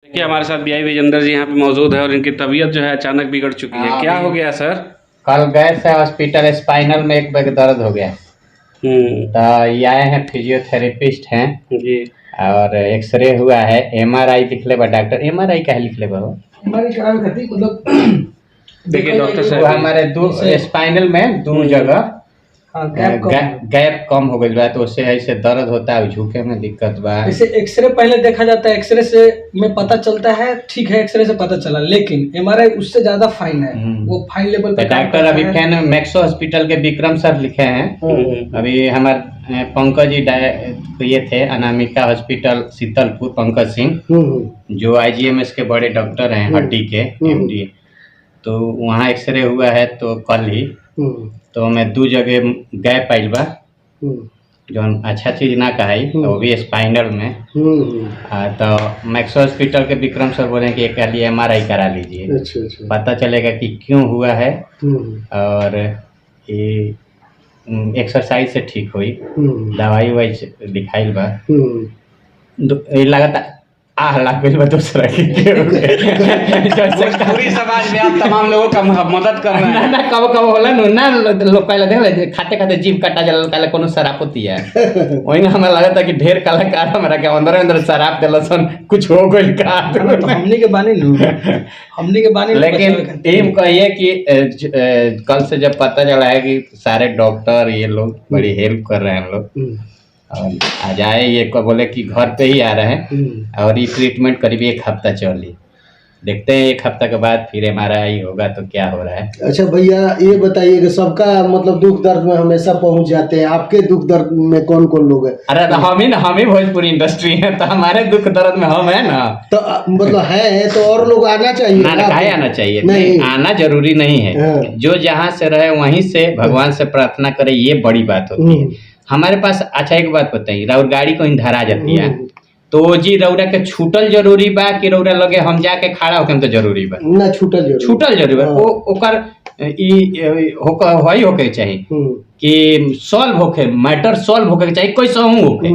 देखिए हमारे साथ बीआई विजेंद्र जी यहाँ पे मौजूद है और इनकी तबीयत जो है अचानक बिगड़ चुकी है। क्या हो गया सर? कल गए थे हॉस्पिटल, स्पाइनल में एक बैग दर्द हो गया। तो ये आए हैं, फिजियोथेरेपिस्ट हैं जी। और एक्सरे हुआ है, एमआरआई लिख ले बा डॉक्टर। एमआरआई का लिख ले बा मतलब देखिए डॉक्टर साहब हमारे दो स्पाइनल में दो जगह गैप कम हो गई बा, तो उससे ऐसे दर्द होता है, झुके में दिक्कत बा। जैसे एक्सरे पहले देखा जाता है, एक्सरे से में पता चलता है, ठीक है एक्सरे से पता चला, लेकिन एमआरआई उससे ज्यादा फाइन है। वो फाइन लेवल पे डॉक्टर अभी फैन मैक्सो हॉस्पिटल के विक्रम सर लिखे हैं। अभी हमारे पंकज जी ये थे अनामिका हॉस्पिटल शीतलपुर, पंकज सिंह जो आईजीएमएस के बड़े डॉक्टर हैं हड्डी के एमडी, तो वहाँ एक्सरे हुआ है। तो कल ही तो मैं दो जगह गैप पाइल बा, जो अच्छा चीज ना कहाई, वो भी स्पाइनल में। तो मैक्स हॉस्पिटल के विक्रम सर बोले कि एक लिए एमआरआई करा लीजिए। अच्छा। पता चलेगा कि क्यों हुआ है और ये एक्सरसाइज से ठीक हुई। दवाई वाई दिखाइल बा, लगातार दूसरा पूरी समाज में आप तमाम लोगों का मदद कर रहे हैं। ना कब कब होला ना लोग पहले देख खाते खाते जीभ कटा जल काले कोनो शराब होती है। वही हमें लगा था कि ढेर कलाकार हमारा के अंदर शराब देलसन, कुछ हो गइल का। हमनी के बानी लेकिन टीम कहिए कि कल से जब पता चला है कि सारे डॉक्टर ये लोग बड़ी हेल्प कर रहे हैं हम लोग, और आज आए ये को बोले कि घर पे ही आ रहे हैं और ये ट्रीटमेंट करीब 1 हफ्ता चली। देखते हैं 1 हफ्ता के बाद फिर एमआरआई होगा तो क्या हो रहा है। अच्छा भैया ये बताइए कि सबका मतलब दुख दर्द में हमेशा पहुंच जाते हैं, आपके दुख दर्द में कौन कौन लोग हैं? अरे हम ही भोजपुरी इंडस्ट्री है, तो हमारे दुख दर्द में हम है ना, तो मतलब है तो और लोग आना चाहिए ना? काहे आना चाहिए? नहीं आना जरूरी नहीं है। जो जहाँ से रहे वहीं से भगवान से प्रार्थना करे, ये बड़ी बात होती है हमारे पास। अच्छा एक बात बताइए, राउर गाड़ी को धरा जाती है तो जी रौरा के छूटल जरूरी बा कि रौरा लगे हम जाके खड़ा होके तो जरूरी बा? ना छूटल जरूरी बा। ओकर होई होके चाहिए कि सॉल्व होके, मैटर सॉल्व होके चाहिए, कोई सहू होके।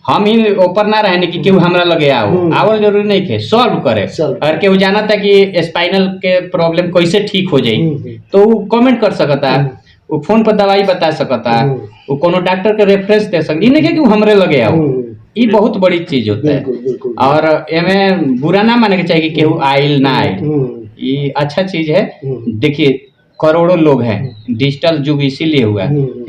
हम ही ऊपर ना रहने कि केहू हमरा लगे आवल जरूरी नहीं है, सॉल्व करे। अगर केहू जाना था कि स्पाइनल के प्रॉब्लम कैसे ठीक हो जाये तो वो कमेंट कर सकता है, वो फोन पर दवाई बता सकता है, वो कोनो डॉक्टर के रेफरेंस दे सकता है। नहीं कि हमरे लगे आओ, ये बहुत बड़ी चीज होता है। और एमे बुरा ना माने के चाहिए कि केहू आइल ना आइल, ये अच्छा चीज है। देखिए करोड़ों लोग हैं, डिजिटल युग इसीलिए हुआ,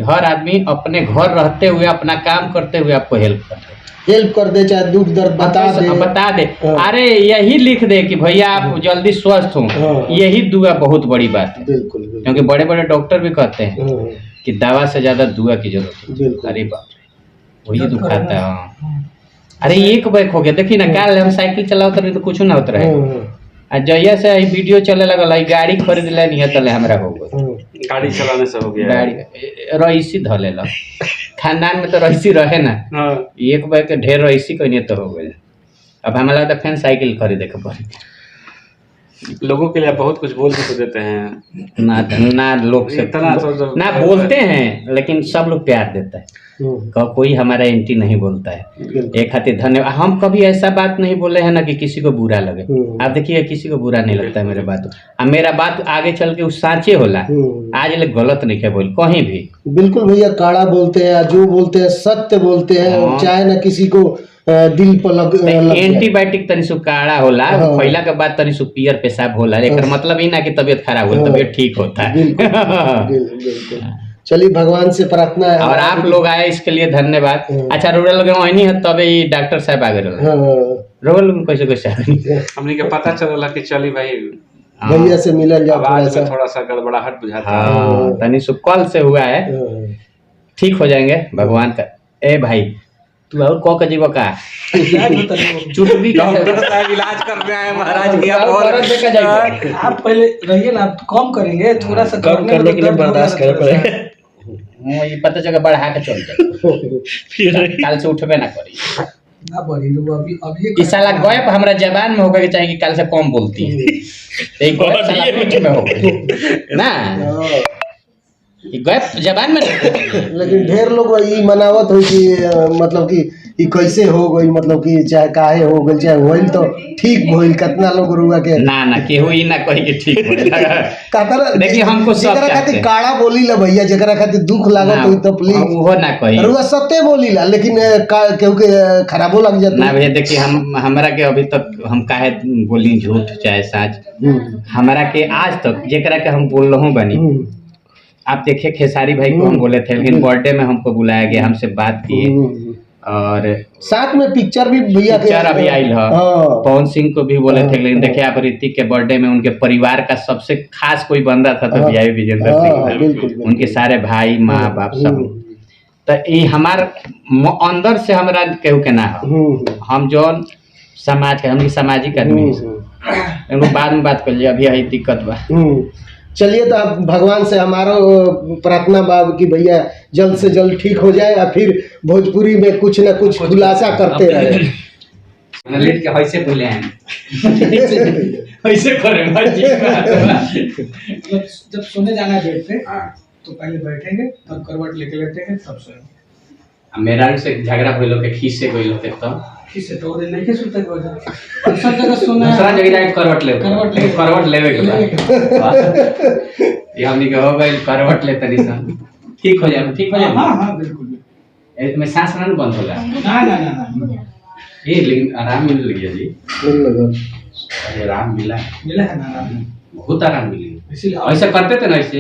हर आदमी अपने घर रहते हुए अपना काम करते हुए आपको हेल्प कर दे, चाहे दुख दर्द बता दे। अरे यही लिख दे कि भैया आप जल्दी स्वस्थ हो, यही दुआ बहुत बड़ी बात है। क्योंकि बड़े बड़े डॉक्टर भी कहते हैं कि दवा से ज्यादा दुआ की जरूरत है। अरे बाप रे, वही दुखाता है। अरे एक बैक हो गया, देखिए ना कल हम साइकिल चलाओ तो कुछ ना होता है। जहिया से वीडियो चले लगल, गाड़ी खरीद ले नहीं तले हमरा हो गई। गाड़ी चलाने से हो गया, गाड़ी रईसी धले ला, खानदान में तो रईसी रहे ना। एक बैग के ढेर रईसी कोई नहीं तो हो गए। अब हमें लगता फैन साइकिल खरीदे के पड़े। लोगों के लिए बहुत कुछ बोल के तो देते हैं ना लोग से ना बोलते हैं, लेकिन सब लोग प्यार देता है। कोई हमारा एंटी नहीं बोलता है। एक खातिर धन्यवाद। हम कभी ऐसा बात नहीं बोले हैं ना कि किसी को बुरा लगे। आप देखिए किसी को बुरा नहीं लगता है मेरे बात। अब मेरा बात आगे चल के उस साँचे होला, आज ले गलत नहीं है बोल कहीं भी। बिल्कुल भैया, काड़ा बोलते हैं, जो बोलते हैं सत्य बोलते हैं, चाहे ना किसी को दिल पर लग एंटीबायोटिक तनी सु काड़ा होला, खइला के बाद तनी सु पियर पेशाब होला। एकर मतलब ही ना कि तबीयत खराब हो, तबीयत ठीक होता है। चलिए भगवान से प्रार्थना है। और आप लोग आए इसके लिए धन्यवाद। अच्छा रोड़ा लोग वही है तबे ये डॉक्टर साहब आगे रोड़ा लोग कैसे हमने के पता चला कि चली भाई भैया से मिलल जाओ, थोड़ा सा गड़बड़ाहट बुझाता है। तनी सु कल से हुआ है, ठीक हो जाएंगे भगवान का। ए भाई तू और कौ जीव का चुटबी का इलाज कर रहे हैं महाराज की। आप पहले रहिए ना, आप कम करेंगे, थोड़ा सा कम करने के लिए बर्दाश्त कर पड़ेगा। ये पता चला बढ़ा के चल जाए, कल से उठबे ना करी ना बड़ी अभी साला गैप हमरा जबान में होगा के चाहिए कि कल से कम बोलती है। एक गैप साला पीठ में हो गई ना, गैप जबान में। लेकिन ढेर लोग ये मनावत हो कि मतलब कि ई कैसे हो गई, मतलब कि चाहे काहे हो गई, चाहे होइल तो ठीक होइल, कितना लोग रुआ के ना केहू ही ना कही कि ठीक होइल। कातर देखिए हमको सब जेकरा चाहते खातिर हैं। काड़ा बोली ला भैया, जेकरा खातिर दुख लागत होई तो प्लीज वो ना कही रुआ सत्य बोली ला, लेकिन केहू के खराबो लग जाता ना भैया। देखिए हमरा के अभी तक हम काहे बोली झूठ चाहे सच, हमरा के आज तक जेकरा के हम बोल रहा हूँ बनी। आप देखिए खेसारी भाई को हम बोले थे, लेकिन बर्थडे में हमको बुलाया गया, हमसे बात किए, और साथ में पिक्चर भी भैया के पिक्चर अभी आई है। पवन सिंह को भी बोले थे, लेकिन देखिए आप ऋतिक के बर्थडे में उनके परिवार का सबसे खास कोई बंदा था तो वीआई विजेंद्र सिंह, उनके सारे भाई माँ बाप सब। तो ये हमार अंदर से हमरा केहू के ना हो, हम जौन समाज के, हम सामाजिक आदमी हैं। बाद में बात कर लिया, अभी यही दिक्कत बा। चलिए, तो आप भगवान से हमारा प्रार्थना बाब कि भैया जल्द से जल्द ठीक हो जाए, और फिर भोजपुरी में कुछ न कुछ खुलासा करते रहे। लेट के ऐसे बोले हैं ऐसे करे जब सोने जाना है बेड पे तो पहले बैठेंगे, तब करवट लेके लेटेंगे, तब सोएंगे। मेरा से झगड़ा भइलो के खीस से गइलो के तो किससे तो दिन नहीं के सुते को सब जगह सोना है, दूसरा जगह जाके करवट लेवे के बा। ये हमनी के हो गइल करवट ले तनी सा ठीक हो जाए। हां बिल्कुल। इसमें सांस ना बंद होला ना ये, लेकिन आराम मिल गया जी। अरे आराम मिला है ना आराम, बहुत आराम मिली। इसीलिए ऐसा करते थे ना, ऐसे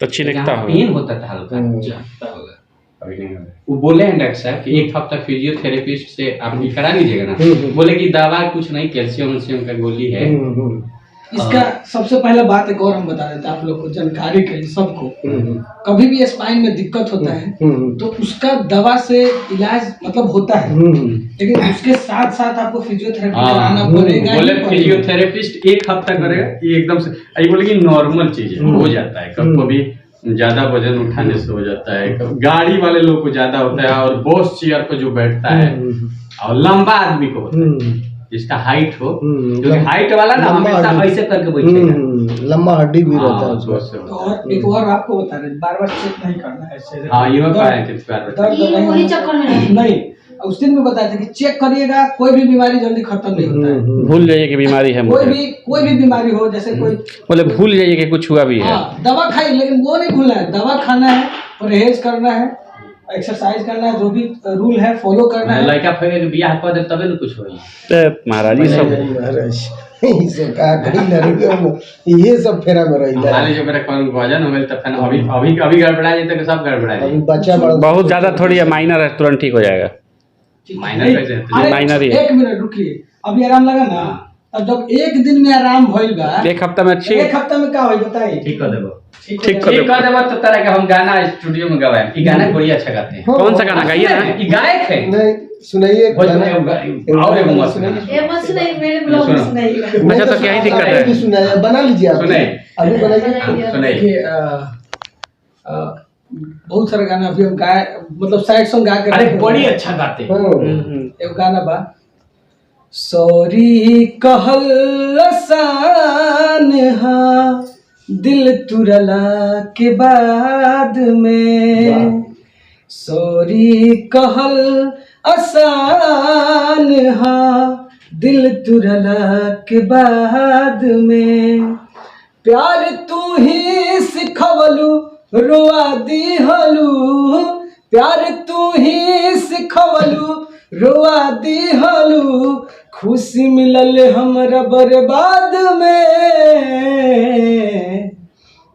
तो छिलकता हो, पेन होता था हल्का, जाता होगा। अभी नहीं होगा। वो बोले हैं डॉक्टर साहब कि एक हफ्ता फिजियोथेरेपिस्ट से आप भी करा लीजिएगा ना। बोले कि दवा कुछ नहीं, कैल्शियम का गोली है। इसका सबसे पहले बात एक और हम बता देते हैं आप लोग को, जानकारी के लिए सबको। कभी भी स्पाइन में दिक्कत होता है तो उसका दवा से इलाज मतलब होता है, लेकिन उसके साथ साथ आपको फिजियोथेरेपी कराना पड़ेगा। बोले फिजियोथेरेपिस्ट एक हफ्ता करेगा, ये एकदम से ये बोले कि नॉर्मल चीज है, हो जाता है। कभी ज्यादा वजन उठाने से हो जाता है, गाड़ी वाले लोग को ज्यादा होता है, और बॉस चेयर पर जो बैठता है, और लंबा आदमी को होता है, जिसका हाइट हो, क्योंकि हाइट वाला ना हमेशा ऐसे करके बैठेगा, लंबा हड्डी भी रहता है तो। और एक और आपको बता रहे, बार-बार चेक नहीं करना है ऐसे। हाँ, ये होता है कि बार-बार वही चक्कर में नहीं। उस दिन भी बताया था कि चेक करिएगा, कोई भी बीमारी जल्दी खत्म नहीं होता है। भूल जाइए कि बीमारी है, कोई भी बीमारी हो, जैसे कोई बोले भूल जाइए कि कुछ हुआ भी है। दवा खाई, लेकिन वो नहीं भूलना है, दवा खाना है, परहेज करना है, एक्सरसाइज करना है, जो भी रूल है फॉलो करना है। लड़का फिर बियाह कर दे तबे न कुछ होई। महाराज ये सब ये सब फेरा में रही हाले जो मेरा कौन वजन हो गइल त फिर अभी गड़बड़ा जाए तो सब गड़बड़ा जाए। बच्चा बहुत ज्यादा थोड़ी है, माइनर है, तुरंत ठीक हो जाएगा। माइनर कैसे है? माइनर ही है। एक मिनट रुकिए, अभी आराम लगा ना, अब जब एक दिन में आराम भइल बा, एक हफ्ता में अच्छी एक हफ्ता में क्या होई बताइए? ठीक कर देबो। ठीक ठीक कर देबो तो तरह के हम गाना स्टूडियो में गवाएं। ई गाना बड़ी अच्छा गाते हैं। कौन सा गाना गाइए ना? ई गायक है। नहीं सुनाइए और एगो मत सुना। ये मत सुनाइए, मेरे ब्लॉग में सुनाइएगा। अच्छा, तो क्या ही दिक्कत है? सुनाइए, बना लीजिए आप, सुनाइए। अभी बनाइए। सुनाइए। देखिए बहुत सारे गाना अभी हम गाए, मतलब साइड सॉन्ग गा के। अरे बड़ी अच्छा गाते हैं। एक गाना बा, सॉरी कहल आसान हा, दिल तुरला के बाद में। सॉरी कहल आसान हा, दिल तुरला के बाद में। प्यार तू ही सिखवलू, रोआ दिहलू, प्यार तू ही सिखवलू, रोआ दिहलू, खुशी मिलल हमरा बर्बाद में।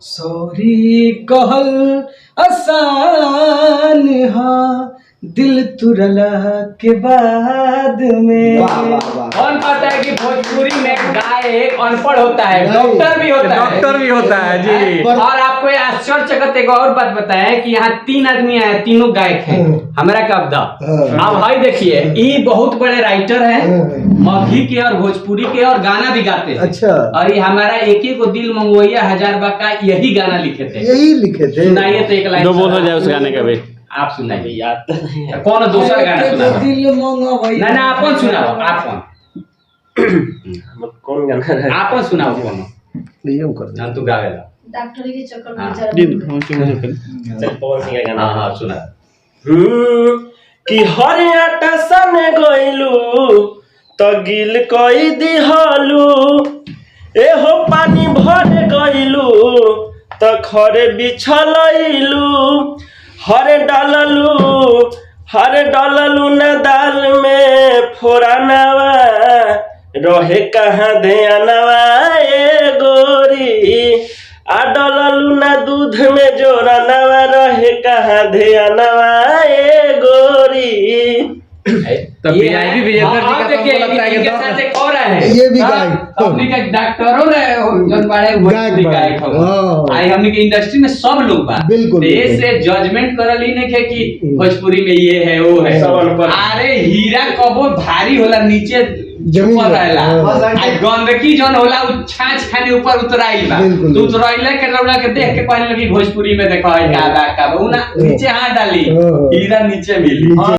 सॉरी कहल आसान हा, दिल तुरला के बाद में। कौन कहता है कि भोजपुरी में गायक अनपढ़ होता है? डॉक्टर भी होता है। डॉक्टर भी होता है जी। और आपको ये आश्चर्यचकित एक और बात बताएं कि यहाँ 3 आदमी आए, तीनों गायक हैं। हमारा कब दा अब भाई देखिए, ये बहुत बड़े राइटर हैं, मगही के और भोजपुरी के, और गाना भी गाते हैं। अच्छा। और ये हमारा एक को दिल मंगवैया हजार का यही गाना लिखे थे। यही लिखे थे। सुनाइए तो एक लाइन। दो बोल हो जाए उस गाने का भी। आप सुनाइए याद। कौन दूसरा गाना सुनाओ? दिल मंगवैया। ना ना अपन सुनाओ, अपन कौन गाना है? आपन सुनाओ कौन ये कर दे। ना तू गावेला। डॉक्टर के चक्कर में हाँ। बेचारा चल पवन सिंह का गाना। हाँ हाँ सुना। कि हरियाटा सने गइलू तो गिल कई दिहलू एहो पानी भर गइलू तो खरे बिछलैलू हरे डाललू न दाल में फोरनवा रहे कहाँ ध्यानवा ए गोरी आ डललू ना दूध में जोरनवा रहे कहाँ ध्यानवा ए गोरी। तो वीआईपी विजेंद्र जी का देखिए, तो लगता है कि इनके साथ एक और है ये भी गाय हमनी के डॉक्टरों ने जन बड़े गायक गायक हाँ। हो आई हमनी के इंडस्ट्री में सब लोग बा बिल्कुल, तो ये बिल्कुल। से जजमेंट करल ही नहीं है कि भोजपुरी में ये है वो है सबन पर। अरे हीरा कबो भारी होला नीचे जमीन ऊपर में। रहेला हाँ। आ गंदगी जौन होला उ छाछ खाने ऊपर उतराइल बा बिल्कुल, तो उतराइले के रौला के देख के कहने लगी भोजपुरी में देखो है का बा उ ना नीचे हाथ डाली हाँ। हीरा नीचे मिली